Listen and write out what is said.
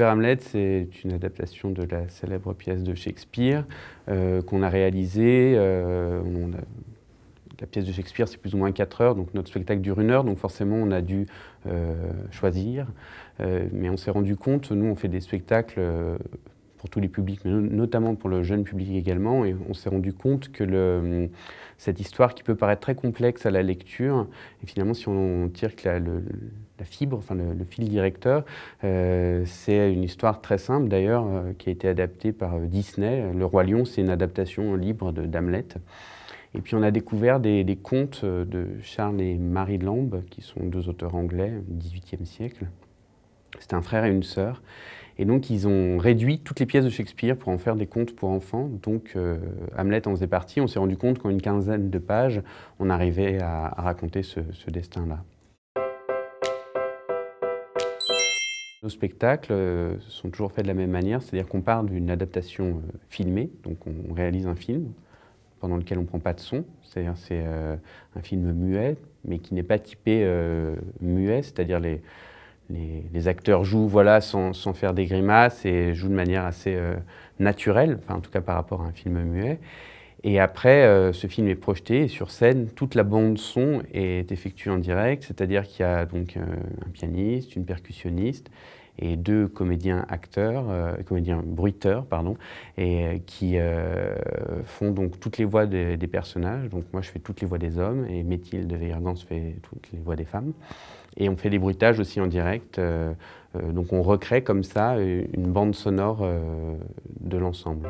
Super Hamlet, c'est une adaptation de la célèbre pièce de Shakespeare qu'on a réalisée. La pièce de Shakespeare, c'est plus ou moins 4 heures, donc notre spectacle dure 1 heure, donc forcément on a dû choisir. Mais on s'est rendu compte, nous on fait des spectacles pour tous les publics, mais notamment pour le jeune public également, et on s'est rendu compte que cette histoire qui peut paraître très complexe à la lecture, et finalement si on tire que la fibre, enfin le fil directeur, c'est une histoire très simple d'ailleurs, qui a été adaptée par Disney. Le Roi Lion, c'est une adaptation libre d'Hamlet. Et puis on a découvert des contes de Charles et Mary Lamb, qui sont 2 auteurs anglais du XVIIIe siècle. C'était un frère et une sœur. Et donc ils ont réduit toutes les pièces de Shakespeare pour en faire des contes pour enfants. Donc Hamlet en faisait partie. On s'est rendu compte qu'en une quinzaine de pages, on arrivait à raconter ce destin-là. Nos spectacles sont toujours faits de la même manière, c'est-à-dire qu'on part d'une adaptation filmée, donc on réalise un film pendant lequel on ne prend pas de son, c'est-à-dire c'est un film muet, mais qui n'est pas typé muet, c'est-à-dire les acteurs jouent voilà, sans faire des grimaces et jouent de manière assez naturelle, enfin, en tout cas par rapport à un film muet. Et après, ce film est projeté et sur scène, toute la bande son est effectuée en direct, c'est-à-dire qu'il y a donc un pianiste, une percussionniste et 2 comédiens comédiens bruiteurs, pardon, et qui font donc toutes les voix des personnages. Donc moi, je fais toutes les voix des hommes et Mathilde Weyrgans fait toutes les voix des femmes. Et on fait des bruitages aussi en direct. Donc on recrée comme ça une bande sonore de l'ensemble.